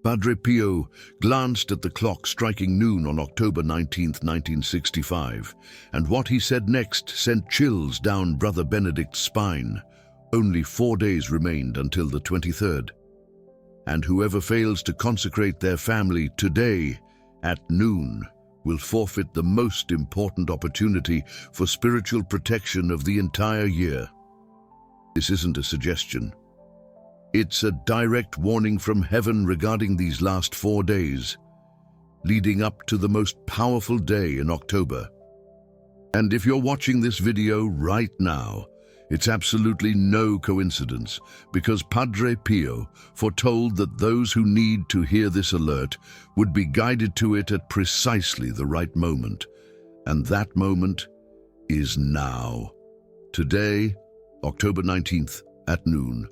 Padre Pio glanced at the clock striking noon on October 19, 1965, and what he said next sent chills down Brother Benedict's spine. Only 4 days remained until the 23rd. And whoever fails to consecrate their family today at noon will forfeit the most important opportunity for spiritual protection of the entire year. This isn't a suggestion. It's a direct warning from heaven regarding these last 4 days, leading up to the most powerful day in October. And if you're watching this video right now, it's absolutely no coincidence, because Padre Pio foretold that those who need to hear this alert would be guided to it at precisely the right moment. And that moment is now. Today, October 19th at noon.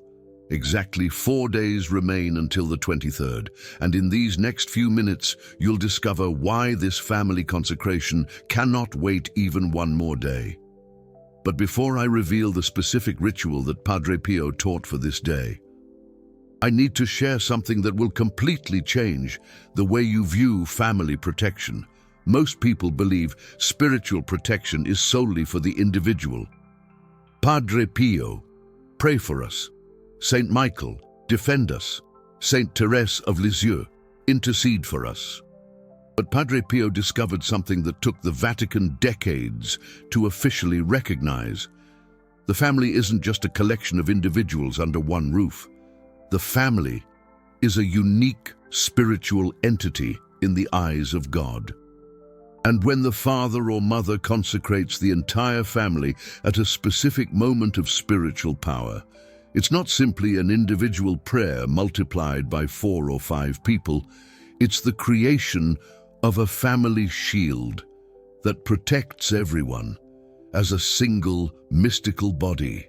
Exactly 4 days remain until the 23rd, and in these next few minutes, you'll discover why this family consecration cannot wait even one more day. But before I reveal the specific ritual that Padre Pio taught for this day, I need to share something that will completely change the way you view family protection. Most people believe spiritual protection is solely for the individual. Padre Pio, pray for us. Saint Michael, defend us. Saint Therese of Lisieux, intercede for us. But Padre Pio discovered something that took the Vatican decades to officially recognize. The family isn't just a collection of individuals under one roof. The family is a unique spiritual entity in the eyes of God. And when the father or mother consecrates the entire family at a specific moment of spiritual power, it's not simply an individual prayer multiplied by 4 or 5 people. It's the creation of a family shield that protects everyone as a single mystical body.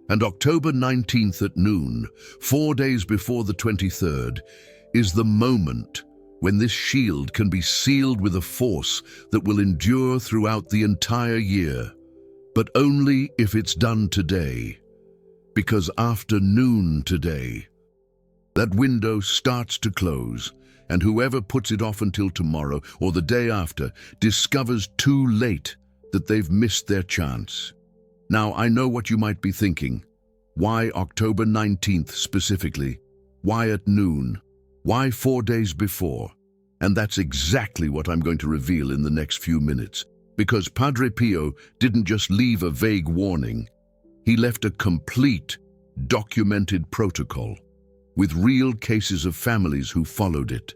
And October 19th at noon, 4 days before the 23rd, is the moment when this shield can be sealed with a force that will endure throughout the entire year, but only if it's done today. Because after noon today, that window starts to close, and whoever puts it off until tomorrow or the day after discovers too late that they've missed their chance. Now, I know what you might be thinking. Why October 19th specifically? Why at noon? Why 4 days before? And that's exactly what I'm going to reveal in the next few minutes. Because Padre Pio didn't just leave a vague warning. He left a complete, documented protocol with real cases of families who followed it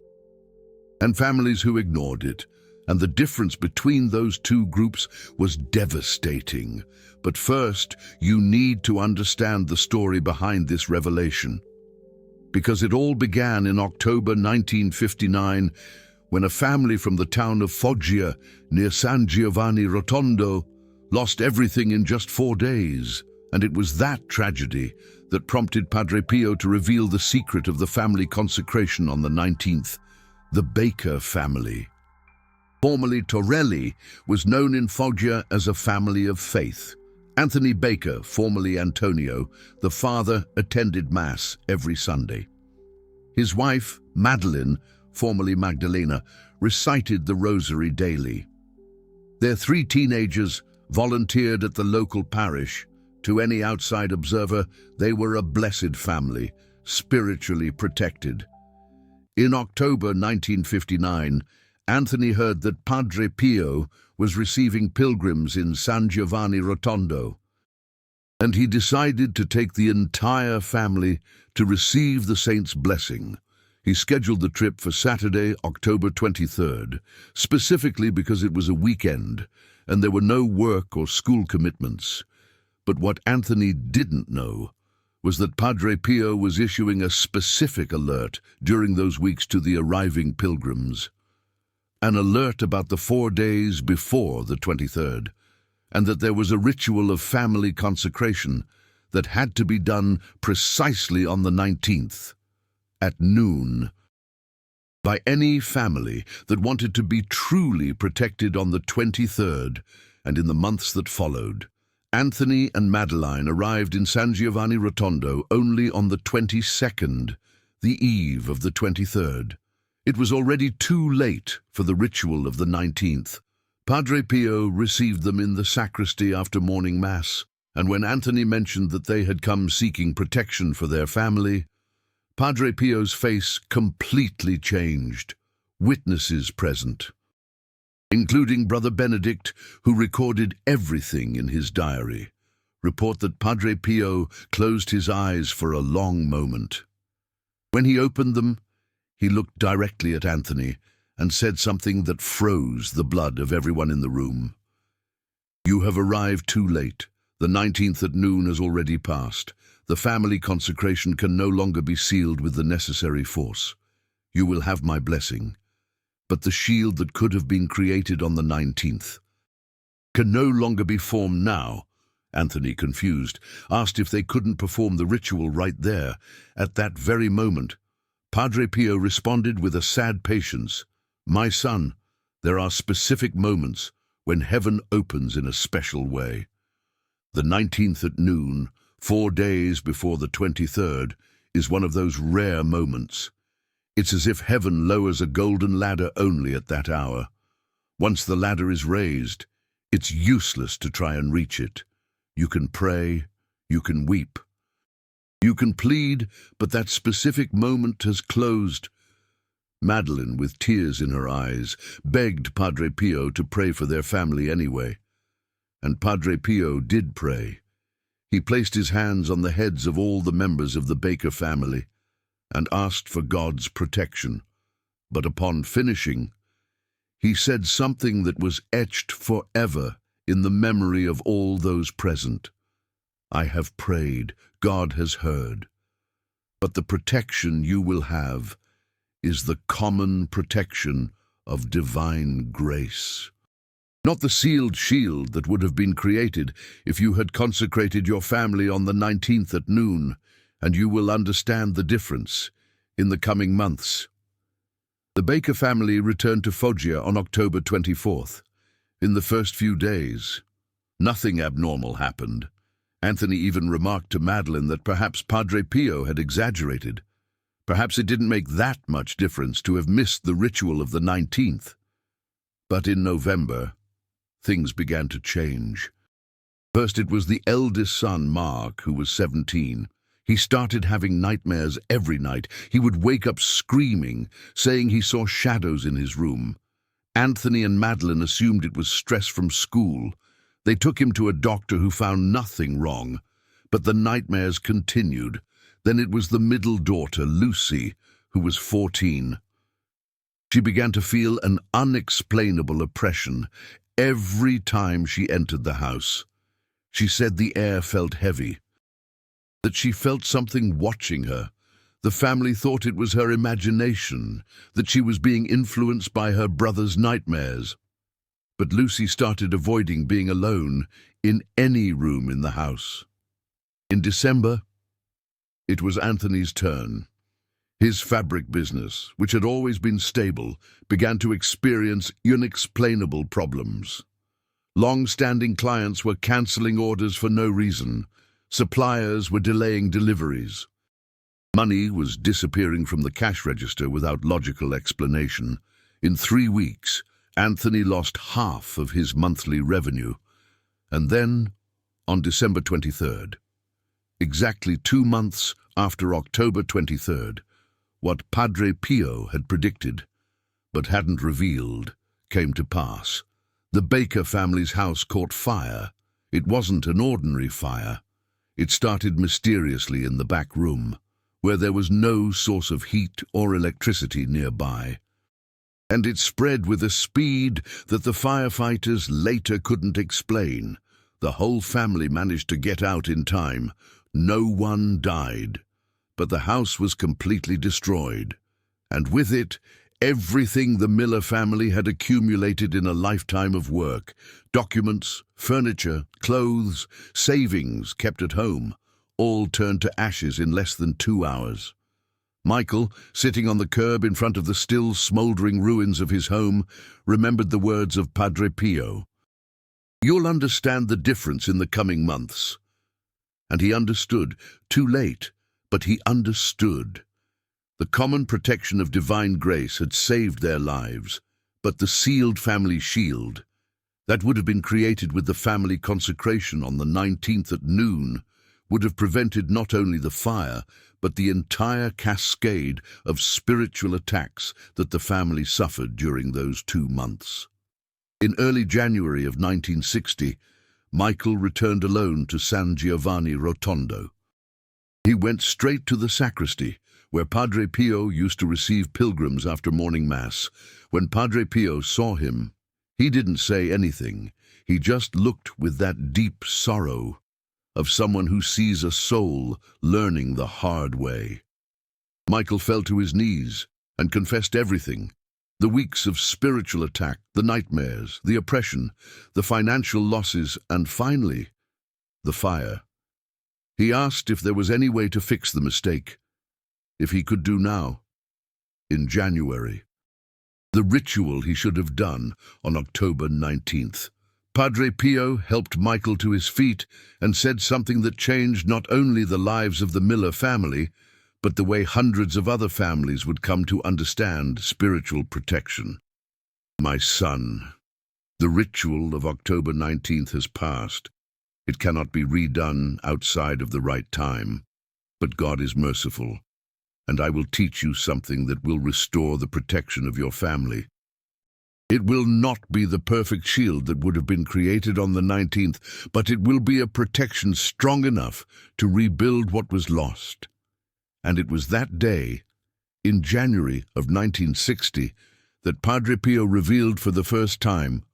and families who ignored it. And the difference between those two groups was devastating. But first, you need to understand the story behind this revelation. Because it all began in October 1959, when a family from the town of Foggia, near San Giovanni Rotondo, lost everything in just 4 days. And it was that tragedy that prompted Padre Pio to reveal the secret of the family consecration on the 19th, the Baker family. Formerly Torelli, was known in Foggia as a family of faith. Anthony Baker, formerly Antonio, the father, attended Mass every Sunday. His wife, Madeline, formerly Magdalena, recited the Rosary daily. Their 3 teenagers volunteered at the local parish. To any outside observer, they were a blessed family, spiritually protected. In October 1959, Anthony heard that Padre Pio was receiving pilgrims in San Giovanni Rotondo, and he decided to take the entire family to receive the saint's blessing. He scheduled the trip for Saturday, October 23rd, specifically because it was a weekend and there were no work or school commitments. But what Anthony didn't know was that Padre Pio was issuing a specific alert during those weeks to the arriving pilgrims. An alert about the 4 days before the 23rd, and that there was a ritual of family consecration that had to be done precisely on the 19th, at noon, by any family that wanted to be truly protected on the 23rd and in the months that followed. Anthony and Madeline arrived in San Giovanni Rotondo only on the 22nd, the eve of the 23rd. It was already too late for the ritual of the 19th. Padre Pio received them in the sacristy after morning mass, and when Anthony mentioned that they had come seeking protection for their family, Padre Pio's face completely changed. Witnesses present, including Brother Benedict, who recorded everything in his diary, report that Padre Pio closed his eyes for a long moment. When he opened them, he looked directly at Anthony and said something that froze the blood of everyone in the room. "You have arrived too late. The 19th at noon has already passed. The family consecration can no longer be sealed with the necessary force. You will have my blessing. But the shield that could have been created on the 19th can no longer be formed now." Anthony, confused, asked if they couldn't perform the ritual right there, at that very moment. Padre Pio responded with a sad patience, "My son, there are specific moments when heaven opens in a special way. The 19th at noon, 4 days before the 23rd, is one of those rare moments. It's as if heaven lowers a golden ladder only at that hour. Once the ladder is raised, it's useless to try and reach it. You can pray, you can weep, you can plead, but that specific moment has closed." Madeline, with tears in her eyes, begged Padre Pio to pray for their family anyway. And Padre Pio did pray. He placed his hands on the heads of all the members of the Baker family and asked for God's protection. But upon finishing, he said something that was etched forever in the memory of all those present. "I have prayed, God has heard. But the protection you will have is the common protection of divine grace. Not the sealed shield that would have been created if you had consecrated your family on the 19th at noon, and you will understand the difference in the coming months." The Baker family returned to Foggia on October 24th. In the first few days, nothing abnormal happened. Anthony even remarked to Madeline that perhaps Padre Pio had exaggerated. Perhaps it didn't make that much difference to have missed the ritual of the 19th. But in November, things began to change. First, it was the eldest son, Mark, who was 17. He started having nightmares every night. He would wake up screaming, saying he saw shadows in his room. Anthony and Madeline assumed it was stress from school. They took him to a doctor who found nothing wrong, but the nightmares continued. Then it was the middle daughter, Lucy, who was 14. She began to feel an unexplainable oppression every time she entered the house. She said the air felt heavy, that she felt something watching her. The family thought it was her imagination, that she was being influenced by her brother's nightmares. But Lucy started avoiding being alone in any room in the house. In December, it was Anthony's turn. His fabric business, which had always been stable, began to experience unexplainable problems. Long-standing clients were cancelling orders for no reason. Suppliers were delaying deliveries. Money was disappearing from the cash register without logical explanation. In 3 weeks, Anthony lost half of his monthly revenue. And then, on December 23rd, exactly 2 months after October 23rd, what Padre Pio had predicted, but hadn't revealed, came to pass. The Baker family's house caught fire. It wasn't an ordinary fire. It started mysteriously in the back room, where there was no source of heat or electricity nearby. And it spread with a speed that the firefighters later couldn't explain. The whole family managed to get out in time. No one died, but the house was completely destroyed. And with it, everything the Miller family had accumulated in a lifetime of work: documents, furniture, clothes, savings kept at home, all turned to ashes in less than 2 hours. Michael, sitting on the curb in front of the still smouldering ruins of his home, remembered the words of Padre Pio. "You'll understand the difference in the coming months." And he understood, too late, but he understood. The common protection of divine grace had saved their lives, but the sealed family shield, that would have been created with the family consecration on the 19th at noon, would have prevented not only the fire, but the entire cascade of spiritual attacks that the family suffered during those 2 months. In early January of 1960, Michael returned alone to San Giovanni Rotondo. He went straight to the sacristy, where Padre Pio used to receive pilgrims after morning mass. When Padre Pio saw him, he didn't say anything. He just looked with that deep sorrow of someone who sees a soul learning the hard way. Michael fell to his knees and confessed everything: the weeks of spiritual attack, the nightmares, the oppression, the financial losses, and finally, the fire. He asked if there was any way to fix the mistake, if he could do now, in January, the ritual he should have done on October 19th. Padre Pio helped Michael to his feet and said something that changed not only the lives of the Miller family, but the way hundreds of other families would come to understand spiritual protection. My son, the ritual of October 19th has passed. It cannot be redone outside of the right time, but God is merciful, and I will teach you something that will restore the protection of your family. It will not be the perfect shield that would have been created on the 19th, but it will be a protection strong enough to rebuild what was lost. And it was that day, in January of 1960, that Padre Pio revealed for the first time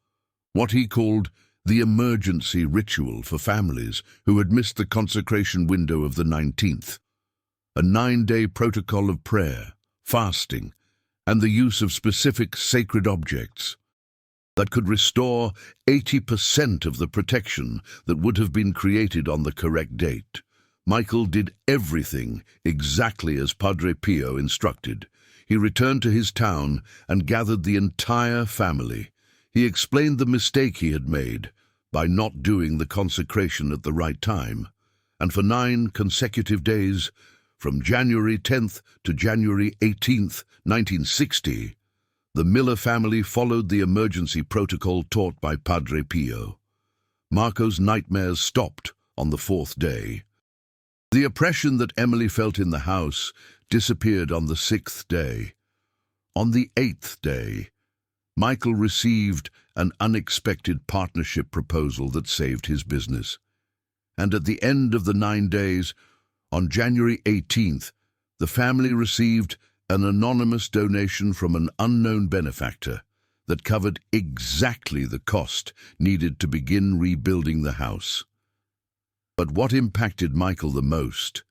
what he called the emergency ritual for families who had missed the consecration window of the 19th. A 9-day protocol of prayer, fasting, and the use of specific sacred objects that could restore 80% of the protection that would have been created on the correct date. Michael did everything exactly as Padre Pio instructed. He returned to his town and gathered the entire family. He explained the mistake he had made by not doing the consecration at the right time, and for 9 consecutive days, from January 10th to January 18th, 1960, the Miller family followed the emergency protocol taught by Padre Pio. Marco's nightmares stopped on the 4th day. The oppression that Emily felt in the house disappeared on the 6th day. On the 8th day, Michael received an unexpected partnership proposal that saved his business. And at the end of the 9 days, on January 18th, the family received an anonymous donation from an unknown benefactor that covered exactly the cost needed to begin rebuilding the house. But what impacted Michael the most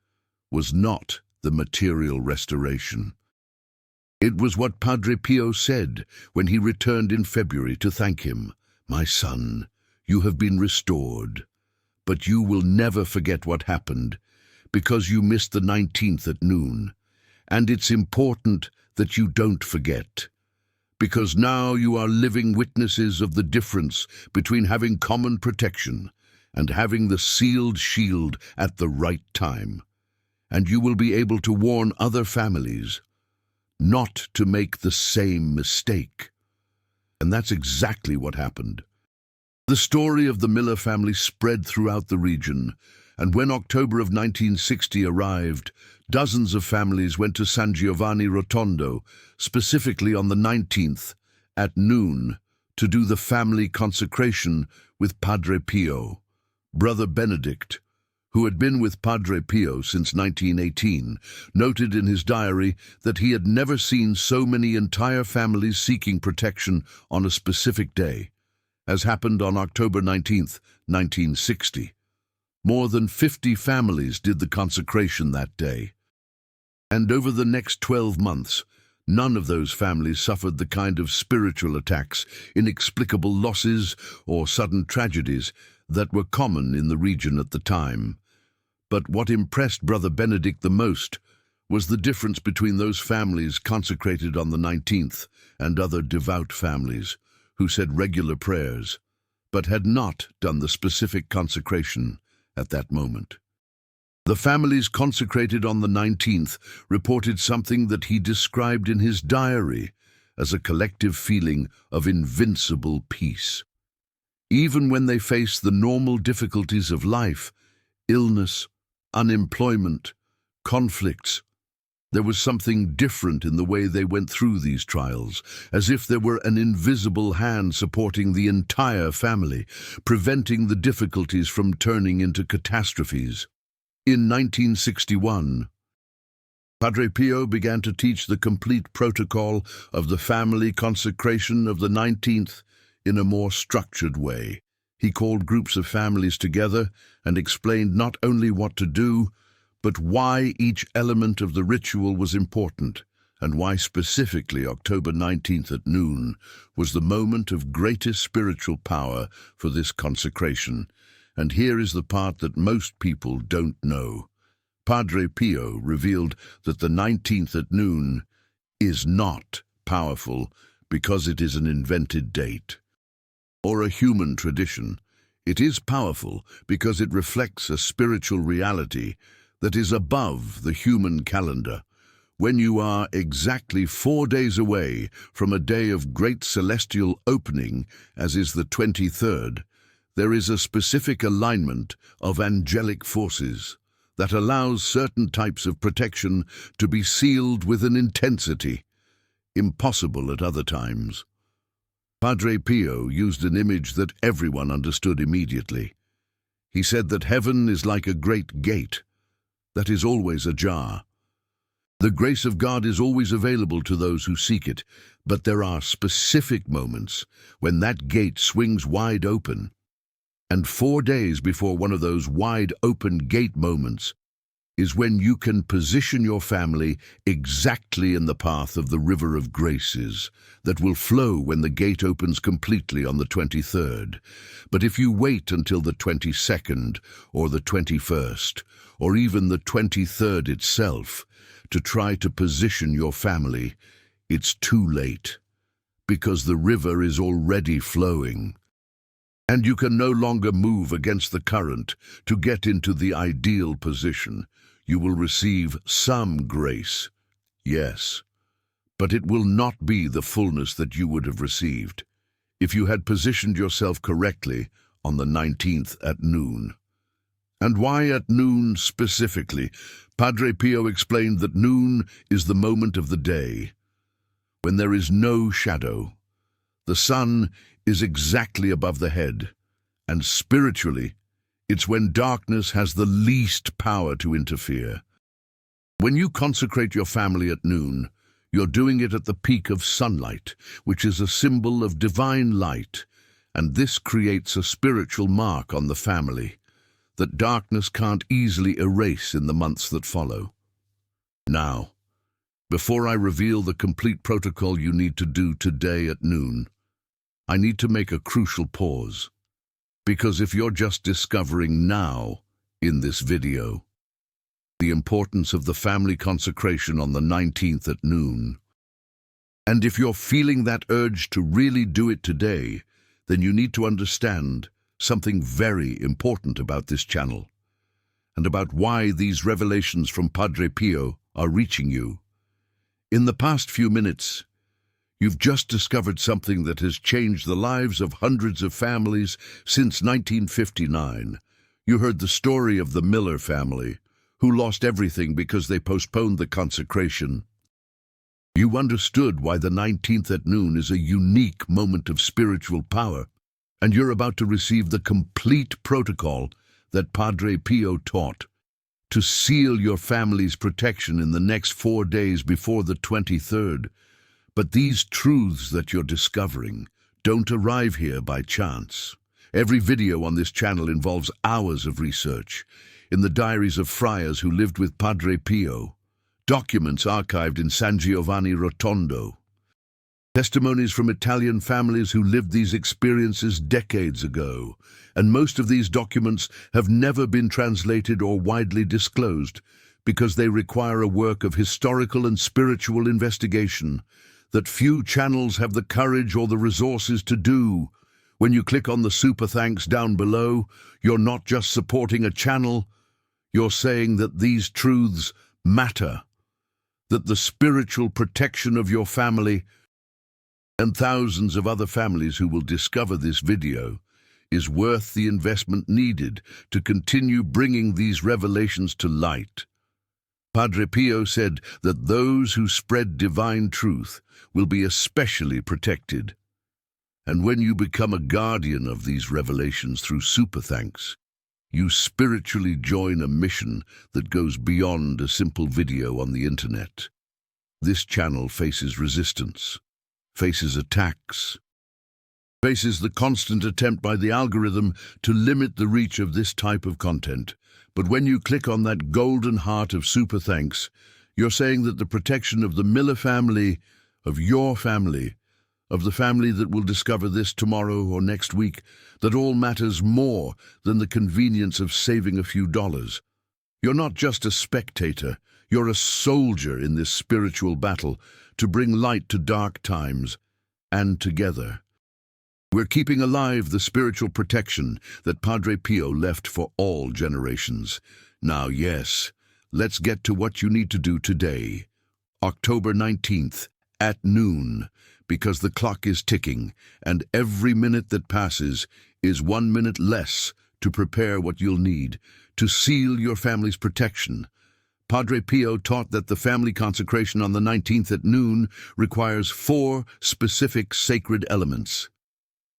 was not the material restoration. It was what Padre Pio said when he returned in February to thank him. "My son, you have been restored, but you will never forget what happened, because you missed the 19th at noon. And it's important that you don't forget, because now you are living witnesses of the difference between having common protection and having the sealed shield at the right time. And you will be able to warn other families not to make the same mistake." And that's exactly what happened. The story of the Miller family spread throughout the region, and when October of 1960 arrived, dozens of families went to San Giovanni Rotondo, specifically on the 19th, at noon, to do the family consecration with Padre Pio. Brother Benedict, who had been with Padre Pio since 1918, noted in his diary that he had never seen so many entire families seeking protection on a specific day, as happened on October 19th, 1960. More than 50 families did the consecration that day. And over the next 12 months, none of those families suffered the kind of spiritual attacks, inexplicable losses, or sudden tragedies that were common in the region at the time. But what impressed Brother Benedict the most was the difference between those families consecrated on the 19th and other devout families who said regular prayers, but had not done the specific consecration at that moment. The families consecrated on the 19th reported something that he described in his diary as a collective feeling of invincible peace. Even when they faced the normal difficulties of life, illness, unemployment, conflicts, there was something different in the way they went through these trials, as if there were an invisible hand supporting the entire family, preventing the difficulties from turning into catastrophes. In 1961, Padre Pio began to teach the complete protocol of the family consecration of the 19th in a more structured way. He called groups of families together and explained not only what to do, but why each element of the ritual was important, and why specifically October 19th at noon was the moment of greatest spiritual power for this consecration. And here is the part that most people don't know. Padre Pio revealed that the 19th at noon is not powerful because it is an invented date or a human tradition. It is powerful because it reflects a spiritual reality that is above the human calendar. When you are exactly 4 days away from a day of great celestial opening, as is the 23rd, there is a specific alignment of angelic forces that allows certain types of protection to be sealed with an intensity impossible at other times. Padre Pio used an image that everyone understood immediately. He said that heaven is like a great gate that is always ajar. The grace of God is always available to those who seek it, but there are specific moments when that gate swings wide open. And 4 days before one of those wide-open gate moments is when you can position your family exactly in the path of the river of graces that will flow when the gate opens completely on the 23rd. But if you wait until the 22nd or the 21st, or even the 23rd itself, to try to position your family, it's too late, because the river is already flowing. And you can no longer move against the current to get into the ideal position. You will receive some grace, yes, but it will not be the fullness that you would have received if you had positioned yourself correctly on the 19th at noon. And why at noon specifically? Padre Pio explained that noon is the moment of the day when there is no shadow. The sun is exactly above the head, and spiritually, it's when darkness has the least power to interfere. When you consecrate your family at noon, you're doing it at the peak of sunlight, which is a symbol of divine light, and this creates a spiritual mark on the family that darkness can't easily erase in the months that follow. Now, before I reveal the complete protocol you need to do today at noon, I need to make a crucial pause, because if you're just discovering now, in this video, the importance of the family consecration on the 19th at noon, and if you're feeling that urge to really do it today, then you need to understand something very important about this channel, and about why these revelations from Padre Pio are reaching you. In the past few minutes, you've just discovered something that has changed the lives of hundreds of families since 1959. You heard the story of the Miller family, who lost everything because they postponed the consecration. You understood why the 19th at noon is a unique moment of spiritual power, and you're about to receive the complete protocol that Padre Pio taught to seal your family's protection in the next 4 days before the 23rd. But these truths that you're discovering don't arrive here by chance. Every video on this channel involves hours of research in the diaries of friars who lived with Padre Pio, documents archived in San Giovanni Rotondo, testimonies from Italian families who lived these experiences decades ago, and most of these documents have never been translated or widely disclosed because they require a work of historical and spiritual investigation that few channels have the courage or the resources to do. When you click on the super thanks down below, you're not just supporting a channel, You're saying that these truths matter, that the spiritual protection of your family and thousands of other families who will discover this video is worth the investment needed to continue bringing these revelations to light. Padre Pio said that those who spread divine truth will be especially protected. And when you become a guardian of these revelations through super thanks, you spiritually join a mission that goes beyond a simple video on the internet. This channel faces resistance, faces attacks, faces the constant attempt by the algorithm to limit the reach of this type of content. But when you click on that golden heart of super thanks, you're saying that the protection of the Miller family, of your family, of the family that will discover this tomorrow or next week, that all matters more than the convenience of saving a few dollars. You're not just a spectator, you're a soldier in this spiritual battle to bring light to dark times, and together. We're keeping alive the spiritual protection that Padre Pio left for all generations. Now, yes, let's get to what you need to do today, October 19th, at noon, because the clock is ticking, and every minute that passes is 1 minute less to prepare what you'll need to seal your family's protection. Padre Pio taught that the family consecration on the 19th at noon requires 4 specific sacred elements.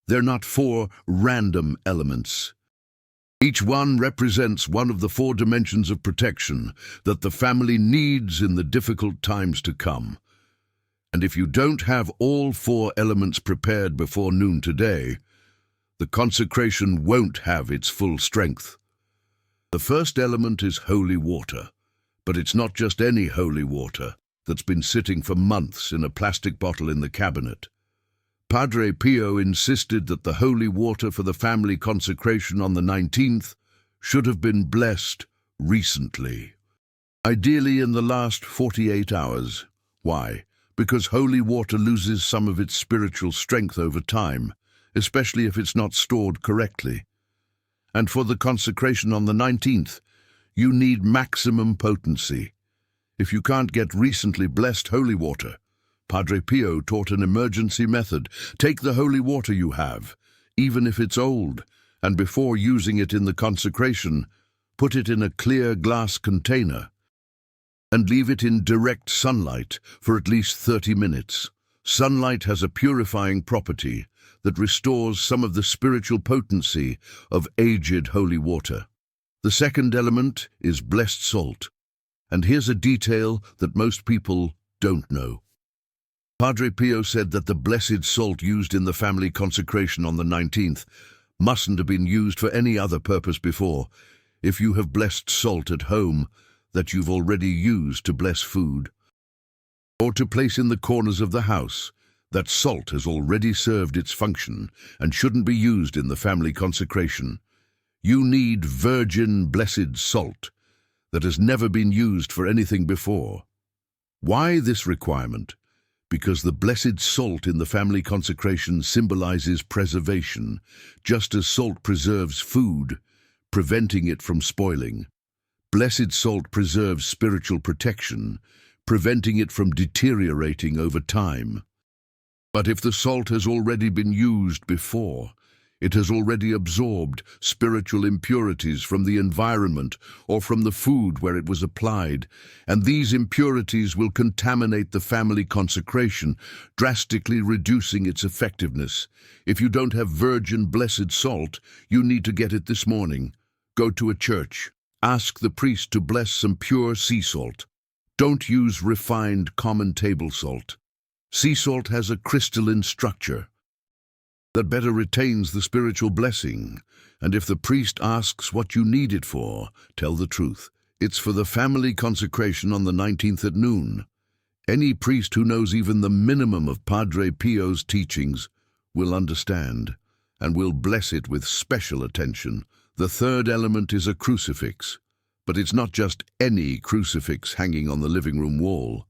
They're not 4 random elements. Each one represents one of the 4 dimensions of protection that the family needs in the difficult times to come. And if you don't have all 4 elements prepared before noon today, the consecration won't have its full strength. The first element is holy water, but it's not just any holy water that's been sitting for months in a plastic bottle in the cabinet. Padre Pio insisted that the holy water for the family consecration on the 19th should have been blessed recently, ideally in the last 48 hours. Why? Because holy water loses some of its spiritual strength over time, especially if it's not stored correctly. And for the consecration on the 19th, you need maximum potency. If you can't get recently blessed holy water, Padre Pio taught an emergency method. Take the holy water you have, even if it's old, and before using it in the consecration, put it in a clear glass container and leave it in direct sunlight for at least 30 minutes. Sunlight has a purifying property that restores some of the spiritual potency of aged holy water. The second element is blessed salt, and here's a detail that most people don't know. Padre Pio said that the blessed salt used in the family consecration on the 19th mustn't have been used for any other purpose before. If you have blessed salt at home that you've already used to bless food, or to place in the corners of the house, that salt has already served its function and shouldn't be used in the family consecration. You need virgin blessed salt that has never been used for anything before. Why this requirement? Because the blessed salt in the family consecration symbolizes preservation, just as salt preserves food, preventing it from spoiling. Blessed salt preserves spiritual protection, preventing it from deteriorating over time. But if the salt has already been used before, it has already absorbed spiritual impurities from the environment or from the food where it was applied, and these impurities will contaminate the family consecration, drastically reducing its effectiveness. If you don't have virgin blessed salt, you need to get it this morning. Go to a church. Ask the priest to bless some pure sea salt. Don't use refined common table salt. Sea salt has a crystalline structure that better retains the spiritual blessing, and if the priest asks what you need it for, tell the truth. It's for the family consecration on the 19th at noon. Any priest who knows even the minimum of Padre Pio's teachings will understand, and will bless it with special attention. The third element is a crucifix, but it's not just any crucifix hanging on the living room wall.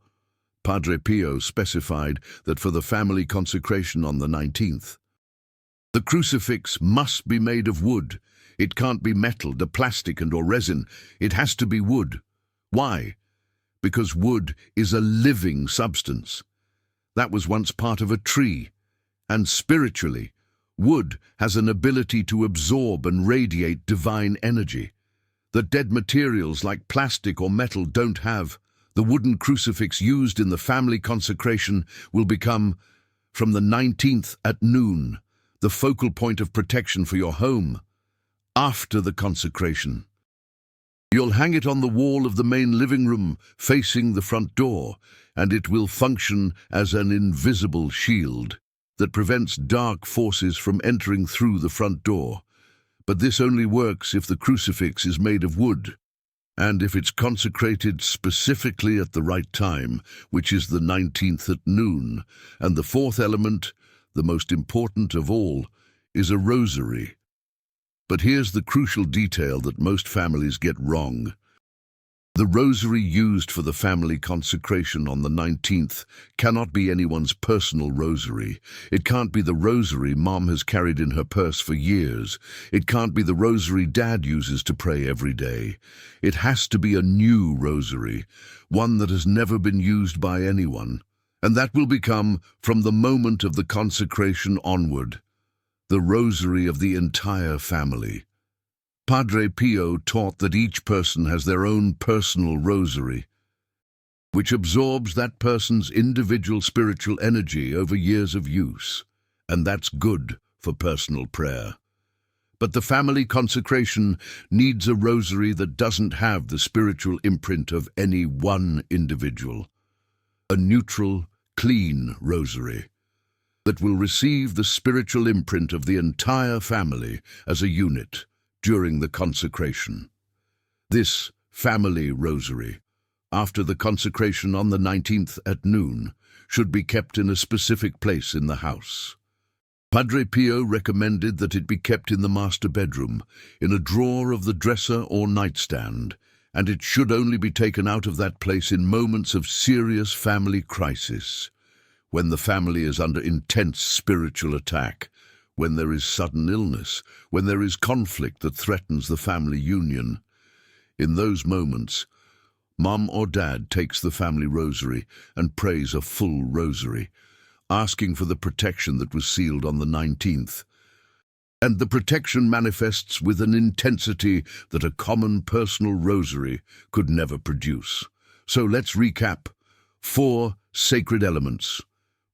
Padre Pio specified that for the family consecration on the 19th, the crucifix must be made of wood. It can't be metal, the plastic or resin. It has to be wood. Why? Because wood is a living substance. That was once part of a tree. And spiritually, wood has an ability to absorb and radiate divine energy that dead materials like plastic or metal don't have. The wooden crucifix used in the family consecration will become, from the 19th at noon, the focal point of protection for your home. After the consecration, you'll hang it on the wall of the main living room facing the front door, and it will function as an invisible shield that prevents dark forces from entering through the front door. But this only works if the crucifix is made of wood, and if it's consecrated specifically at the right time, which is the 19th at noon. And the fourth element, the most important of all, is a rosary. But here's the crucial detail that most families get wrong. The rosary used for the family consecration on the 19th cannot be anyone's personal rosary. It can't be the rosary Mom has carried in her purse for years. It can't be the rosary Dad uses to pray every day. It has to be a new rosary, one that has never been used by anyone. And that will become, from the moment of the consecration onward, the rosary of the entire family. Padre Pio taught that each person has their own personal rosary, which absorbs that person's individual spiritual energy over years of use, and that's good for personal prayer. But the family consecration needs a rosary that doesn't have the spiritual imprint of any one individual. A neutral, clean rosary that will receive the spiritual imprint of the entire family as a unit during the consecration. This family rosary, after the consecration on the 19th at noon, should be kept in a specific place in the house. Padre Pio recommended that it be kept in the master bedroom, in a drawer of the dresser or nightstand, and it should only be taken out of that place in moments of serious family crisis, when the family is under intense spiritual attack, when there is sudden illness, when there is conflict that threatens the family union. In those moments, Mom or Dad takes the family rosary and prays a full rosary, asking for the protection that was sealed on the 19th. And the protection manifests with an intensity that a common personal rosary could never produce. So let's recap. 4 sacred elements.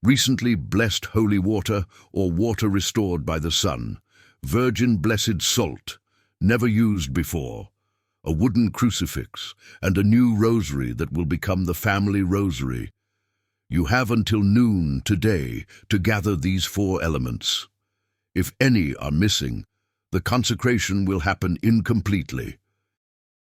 Recently blessed holy water or water restored by the sun, virgin blessed salt, never used before, a wooden crucifix, and a new rosary that will become the family rosary. You have until noon today to gather these 4 elements. If any are missing, the consecration will happen incompletely,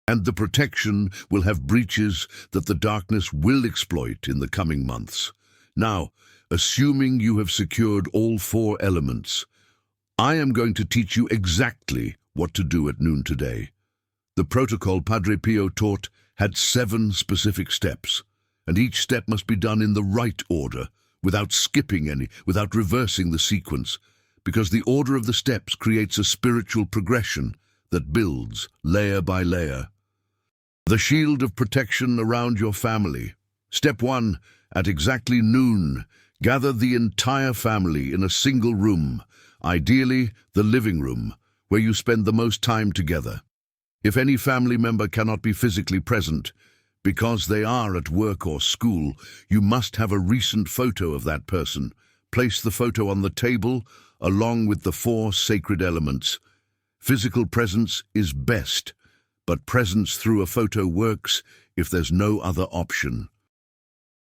and the protection will have breaches that the darkness will exploit in the coming months. Now, assuming you have secured all 4 elements, I am going to teach you exactly what to do at noon today. The protocol Padre Pio taught had 7 specific steps, and each step must be done in the right order, without skipping any, without reversing the sequence, because the order of the steps creates a spiritual progression that builds layer by layer. The shield of protection around your family. Step 1, at exactly noon, gather the entire family in a single room, ideally the living room, where you spend the most time together. If any family member cannot be physically present, because they are at work or school, you must have a recent photo of that person. Place the photo on the table, along with the 4 sacred elements. Physical presence is best, but presence through a photo works if there's no other option.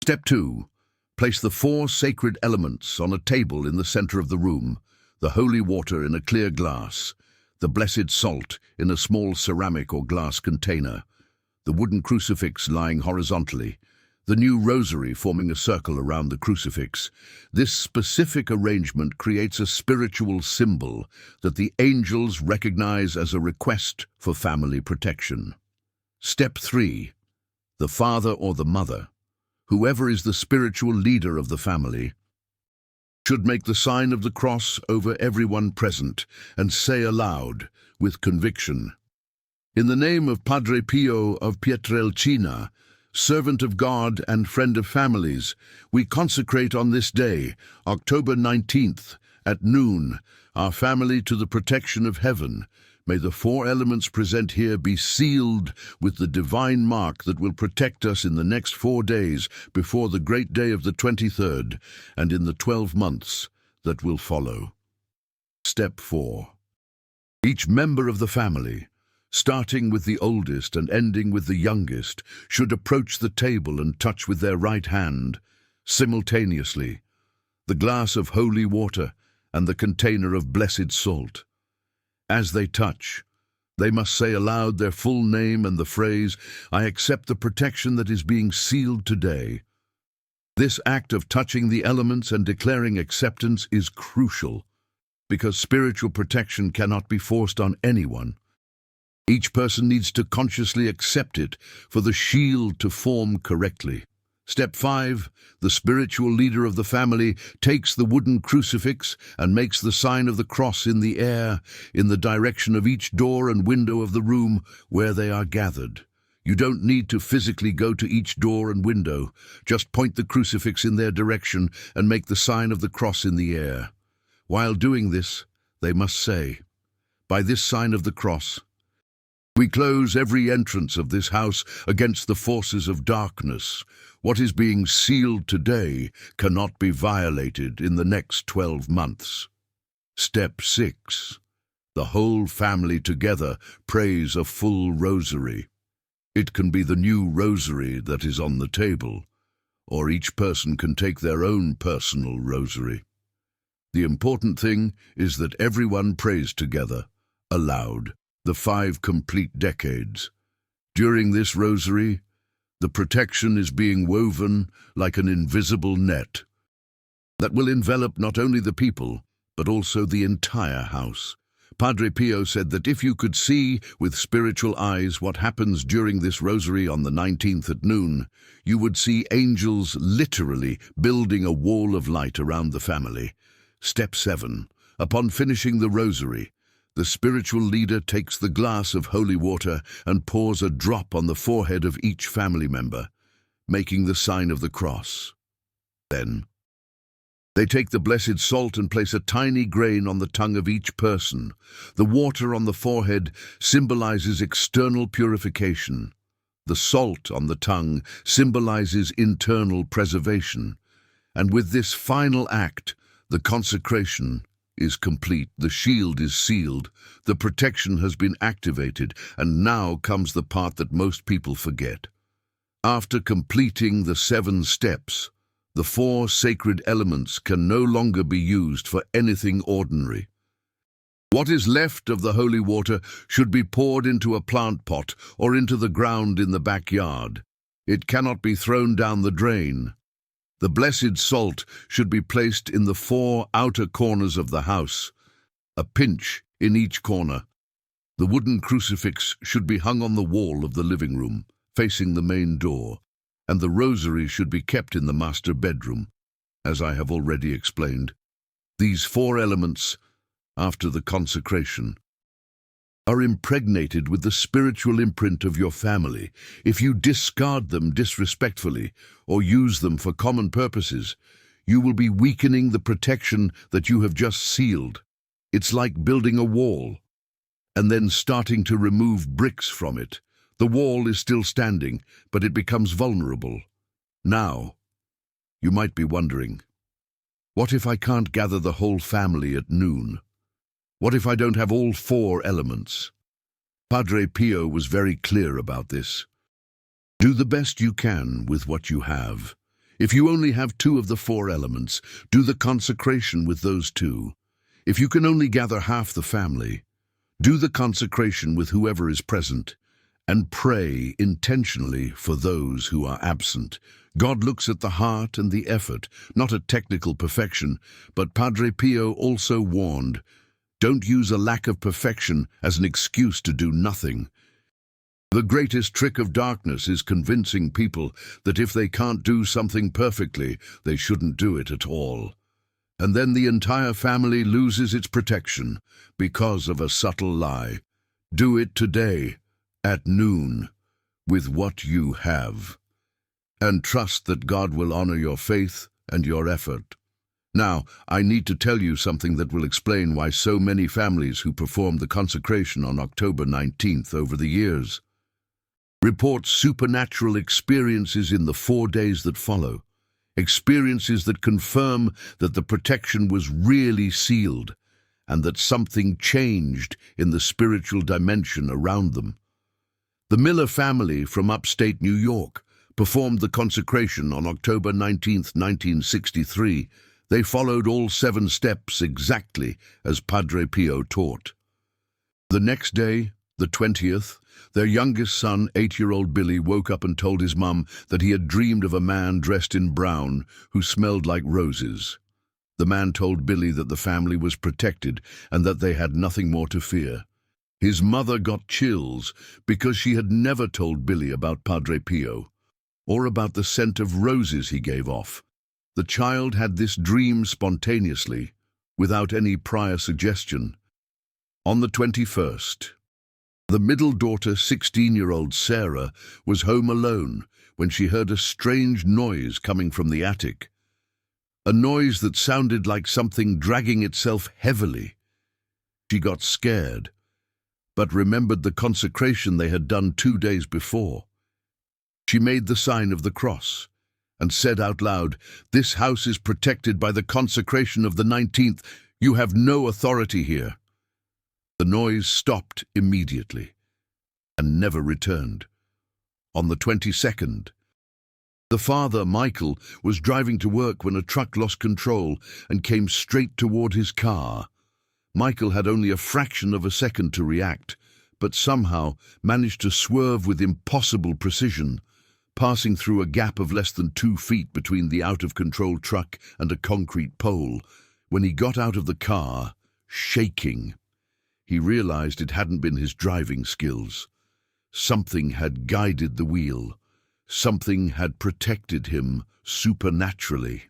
Step 2. Place the 4 sacred elements on a table in the center of the room, the holy water in a clear glass, the blessed salt in a small ceramic or glass container, the wooden crucifix lying horizontally, the new rosary forming a circle around the crucifix. This specific arrangement creates a spiritual symbol that the angels recognize as a request for family protection. Step 3. The father or the mother, whoever is the spiritual leader of the family, should make the sign of the cross over everyone present and say aloud, with conviction, "In the name of Padre Pio of Pietrelcina, servant of God and friend of families, we consecrate on this day, October 19th, at noon, our family to the protection of heaven. May the four elements present here be sealed with the divine mark that will protect us in the next 4 days before the great day of the 23rd and in the 12 months that will follow." Step 4. Each member of the family, starting with the oldest and ending with the youngest, should approach the table and touch with their right hand, simultaneously, the glass of holy water and the container of blessed salt. As they touch, they must say aloud their full name and the phrase, "I accept the protection that is being sealed today." This act of touching the elements and declaring acceptance is crucial, because spiritual protection cannot be forced on anyone. Each person needs to consciously accept it for the shield to form correctly. Step 5. The spiritual leader of the family takes the wooden crucifix and makes the sign of the cross in the air, in the direction of each door and window of the room where they are gathered. You don't need to physically go to each door and window. Just point the crucifix in their direction and make the sign of the cross in the air. While doing this, they must say, "By this sign of the cross, we close every entrance of this house against the forces of darkness. What is being sealed today cannot be violated in the next 12 months. Step 6. The whole family together prays a full rosary. It can be the new rosary that is on the table, or each person can take their own personal rosary. The important thing is that everyone prays together, aloud, the 5 complete decades. During this rosary, the protection is being woven like an invisible net that will envelop not only the people, but also the entire house. Padre Pio said that if you could see with spiritual eyes what happens during this rosary on the 19th at noon, you would see angels literally building a wall of light around the family. Step 7. Upon finishing the rosary, the spiritual leader takes the glass of holy water and pours a drop on the forehead of each family member, making the sign of the cross. Then, they take the blessed salt and place a tiny grain on the tongue of each person. The water on the forehead symbolizes external purification. The salt on the tongue symbolizes internal preservation. And with this final act, the consecration is complete, the shield is sealed, the protection has been activated, and now comes the part that most people forget. After completing the 7 steps, the 4 sacred elements can no longer be used for anything ordinary. What is left of the holy water should be poured into a plant pot or into the ground in the backyard. It cannot be thrown down the drain. The blessed salt should be placed in the 4 outer corners of the house, a pinch in each corner. The wooden crucifix should be hung on the wall of the living room, facing the main door, and the rosary should be kept in the master bedroom, as I have already explained. These 4 elements, after the consecration, are impregnated with the spiritual imprint of your family. If you discard them disrespectfully or use them for common purposes, you will be weakening the protection that you have just sealed. It's like building a wall and then starting to remove bricks from it. The wall is still standing, but it becomes vulnerable. Now, you might be wondering, what if I can't gather the whole family at noon? What if I don't have all 4 elements? Padre Pio was very clear about this. Do the best you can with what you have. If you only have 2 of the 4 elements, do the consecration with those 2. If you can only gather half the family, do the consecration with whoever is present, and pray intentionally for those who are absent. God looks at the heart and the effort, not at technical perfection, but Padre Pio also warned, don't use a lack of perfection as an excuse to do nothing. The greatest trick of darkness is convincing people that if they can't do something perfectly, they shouldn't do it at all. And then the entire family loses its protection because of a subtle lie. Do it today, at noon, with what you have. And trust that God will honor your faith and your effort. Now, I need to tell you something that will explain why so many families who performed the consecration on October 19th over the years report supernatural experiences in the 4 days that follow. Experiences that confirm that the protection was really sealed and that something changed in the spiritual dimension around them. The Miller family from upstate New York performed the consecration on October 19, 1963. They followed all 7 steps exactly as Padre Pio taught. The next day, the 20th, their youngest son, 8-year-old Billy, woke up and told his mum that he had dreamed of a man dressed in brown who smelled like roses. The man told Billy that the family was protected and that they had nothing more to fear. His mother got chills because she had never told Billy about Padre Pio or about the scent of roses he gave off. The child had this dream spontaneously, without any prior suggestion. On the 21st, the middle daughter, 16-year-old Sarah, was home alone when she heard a strange noise coming from the attic. A noise that sounded like something dragging itself heavily. She got scared, but remembered the consecration they had done 2 days before. She made the sign of the cross and said out loud, "This house is protected by the consecration of the 19th. You have no authority here." The noise stopped immediately and never returned. On the 22nd, the father, Michael, was driving to work when a truck lost control and came straight toward his car. Michael had only a fraction of a second to react, but somehow managed to swerve with impossible precision, passing through a gap of less than 2 feet between the out-of-control truck and a concrete pole. When he got out of the car, shaking, he realized it hadn't been his driving skills. Something had guided the wheel. Something had protected him supernaturally.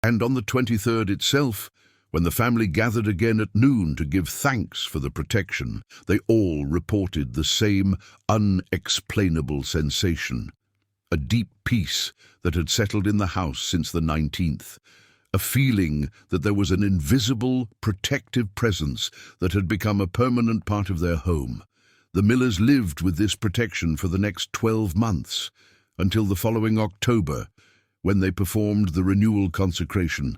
And on the 23rd itself, when the family gathered again at noon to give thanks for the protection, they all reported the same unexplainable sensation. A deep peace that had settled in the house since the 19th. A feeling that there was an invisible, protective presence that had become a permanent part of their home. The Millers lived with this protection for the next 12 months, until the following October, when they performed the renewal consecration.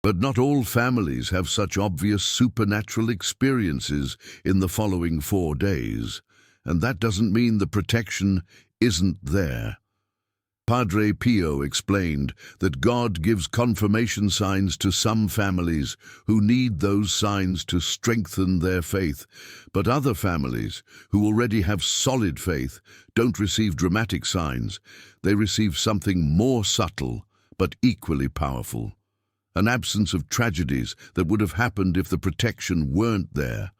But not all families have such obvious supernatural experiences in the following 4 days, and that doesn't mean the protection isn't there. Padre Pio explained that God gives confirmation signs to some families who need those signs to strengthen their faith, but other families who already have solid faith don't receive dramatic signs. They receive something more subtle but equally powerful. An absence of tragedies that would have happened if the protection weren't there.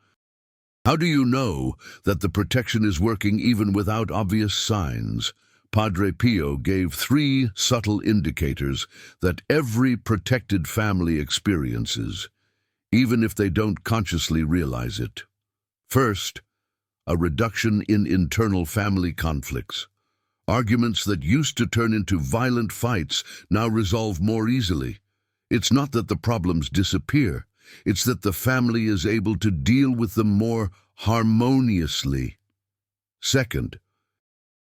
How do you know that the protection is working even without obvious signs? Padre Pio gave 3 subtle indicators that every protected family experiences, even if they don't consciously realize it. First, a reduction in internal family conflicts. Arguments that used to turn into violent fights now resolve more easily. It's not that the problems disappear, it's that the family is able to deal with them more harmoniously. Second,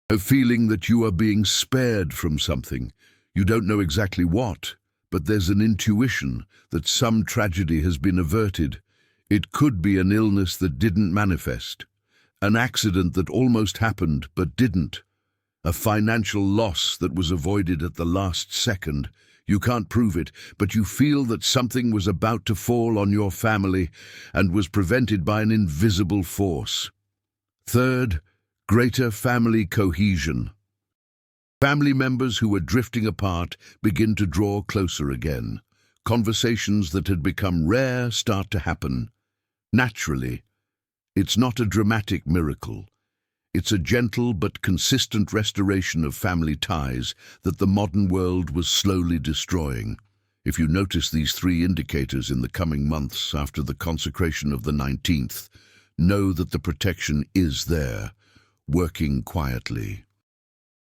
a feeling that you are being spared from something. You don't know exactly what, but there's an intuition that some tragedy has been averted. It could be an illness that didn't manifest, an accident that almost happened but didn't, a financial loss that was avoided at the last second. You can't prove it, but you feel that something was about to fall on your family and was prevented by an invisible force. Third, greater family cohesion. Family members who were drifting apart begin to draw closer again. Conversations that had become rare start to happen. Naturally, it's not a dramatic miracle. It's a gentle but consistent restoration of family ties that the modern world was slowly destroying. If you notice these three indicators in the coming months after the consecration of the 19th, know that the protection is there, working quietly.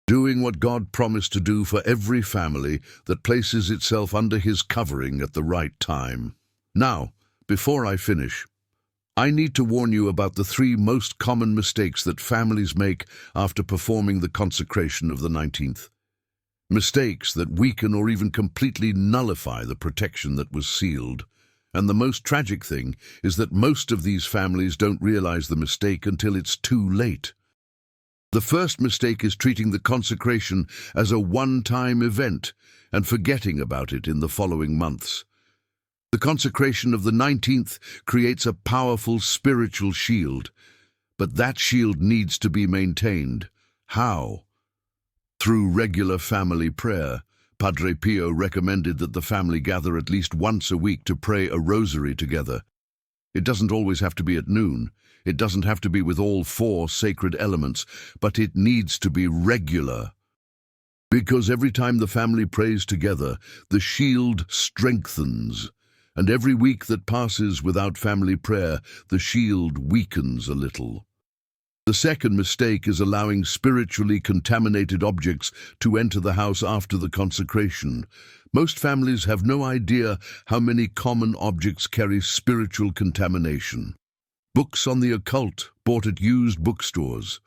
Doing what God promised to do for every family that places itself under His covering at the right time. Now, before I finish, I need to warn you about the three most common mistakes that families make after performing the consecration of the 19th. Mistakes that weaken or even completely nullify the protection that was sealed. And the most tragic thing is that most of these families don't realize the mistake until it's too late. The first mistake is treating the consecration as a one-time event and forgetting about it in the following months. The consecration of the 19th creates a powerful spiritual shield, but that shield needs to be maintained. How? Through regular family prayer. Padre Pio recommended that the family gather at least once a week to pray a rosary together. It doesn't always have to be at noon. It doesn't have to be with all four sacred elements, but it needs to be regular. Because every time the family prays together, the shield strengthens. And every week that passes without family prayer, the shield weakens a little. The second mistake is allowing spiritually contaminated objects to enter the house after the consecration. Most families have no idea how many common objects carry spiritual contamination. Books on the occult bought at used bookstores.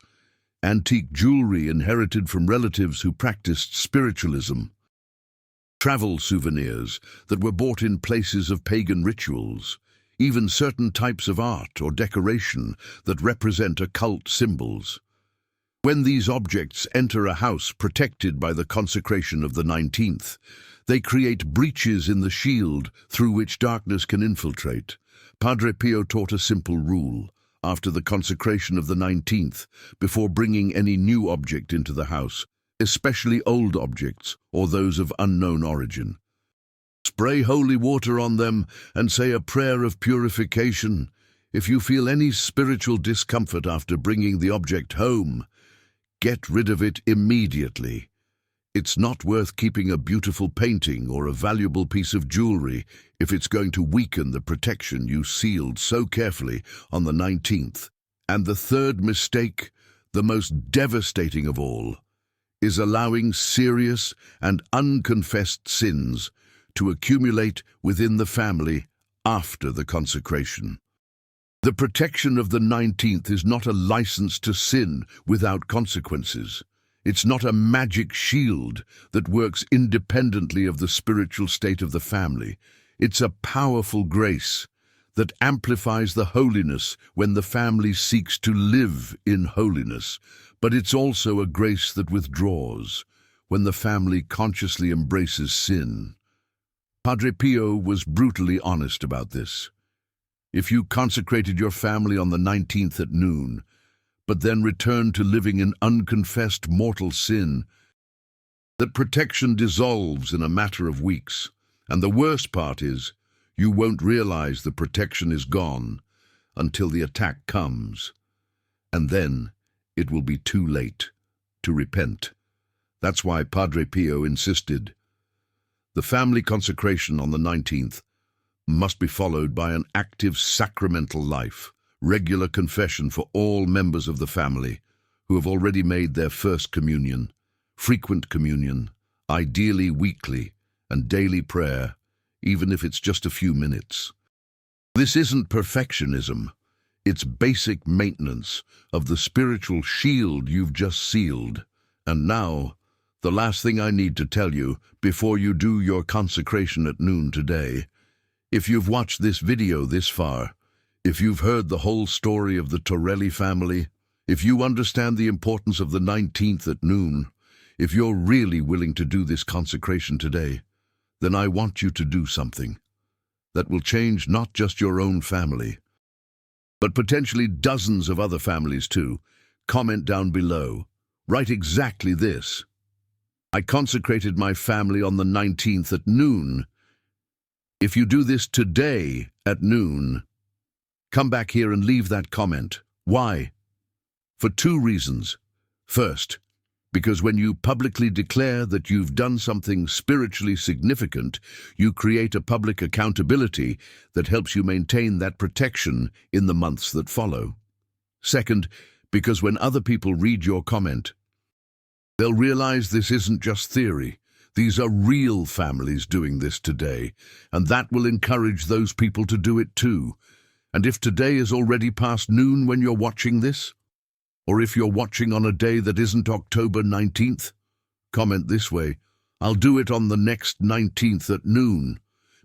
Antique jewelry inherited from relatives who practiced spiritualism. Travel souvenirs that were bought in places of pagan rituals. Even certain types of art or decoration that represent occult symbols. When these objects enter a house protected by the consecration of the 19th, they create breaches in the shield through which darkness can infiltrate. Padre Pio taught a simple rule after the consecration of the 19th, before bringing any new object into the house, especially old objects or those of unknown origin. Spray holy water on them and say a prayer of purification. If you feel any spiritual discomfort after bringing the object home, get rid of it immediately. It's not worth keeping a beautiful painting or a valuable piece of jewelry if it's going to weaken the protection you sealed so carefully on the 19th. And the third mistake, the most devastating of all, is allowing serious and unconfessed sins to accumulate within the family after the consecration. The protection of the 19th is not a license to sin without consequences. It's not a magic shield that works independently of the spiritual state of the family. It's a powerful grace that amplifies the holiness when the family seeks to live in holiness. But it's also a grace that withdraws when the family consciously embraces sin. Padre Pio was brutally honest about this. If you consecrated your family on the 19th at noon, but then returned to living in unconfessed mortal sin, that protection dissolves in a matter of weeks. And the worst part is, you won't realize the protection is gone until the attack comes. And then it will be too late to repent. That's why Padre Pio insisted. The family consecration on the 19th must be followed by an active sacramental life, regular confession for all members of the family who have already made their first communion, frequent communion, ideally weekly, and daily prayer, even if it's just a few minutes. This isn't perfectionism. It's basic maintenance of the spiritual shield you've just sealed. And now, the last thing I need to tell you before you do your consecration at noon today. If you've watched this video this far, if you've heard the whole story of the Torelli family, if you understand the importance of the 19th at noon, if you're really willing to do this consecration today, then I want you to do something that will change not just your own family, but potentially dozens of other families too. Comment down below. Write exactly this. I consecrated my family on the 19th at noon. If you do this today at noon, come back here and leave that comment. Why? For two reasons. First, Because when you publicly declare that you've done something spiritually significant, you create a public accountability that helps you maintain that protection in the months that follow. Second, because when other people read your comment, they'll realize this isn't just theory. These are real families doing this today, and that will encourage those people to do it too. And if today is already past noon when you're watching this, or if you're watching on a day that isn't October 19th, comment this way: I'll do it on the next 19th at noon,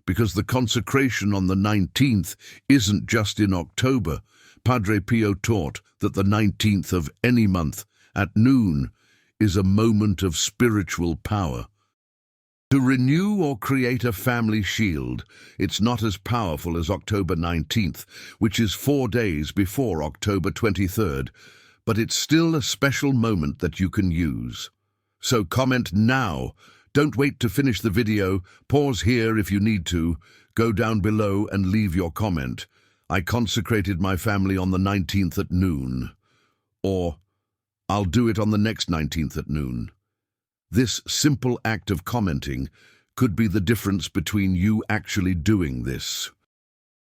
because the consecration on the 19th isn't just in October. Padre Pio taught that the 19th of any month at noon is a moment of spiritual power. To renew or create a family shield, it's not as powerful as October 19th, which is 4 days before October 23rd, but it's still a special moment that you can use. So comment now. Don't wait to finish the video. Pause here if you need to. Go down below and leave your comment. I consecrated my family on the 19th at noon. Or, I'll do it on the next 19th at noon. This simple act of commenting could be the difference between you actually doing this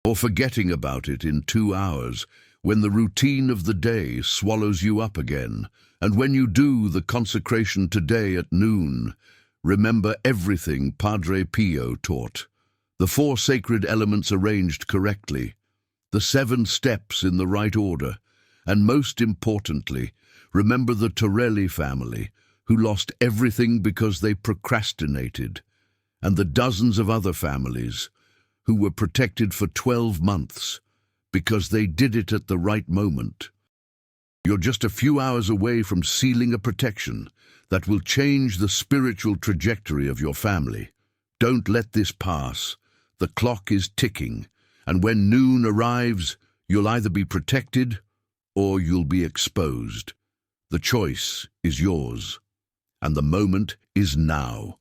or forgetting about it in 2 hours when the routine of the day swallows you up again. And when you do the consecration today at noon, remember everything Padre Pio taught. The 4 sacred elements arranged correctly, the 7 steps in the right order, and most importantly, remember the Torelli family, who lost everything because they procrastinated, and the dozens of other families who were protected for 12 months because they did it at the right moment. You're just a few hours away from sealing a protection that will change the spiritual trajectory of your family. Don't let this pass. The clock is ticking, and when noon arrives, you'll either be protected or you'll be exposed. The choice is yours. And the moment is now.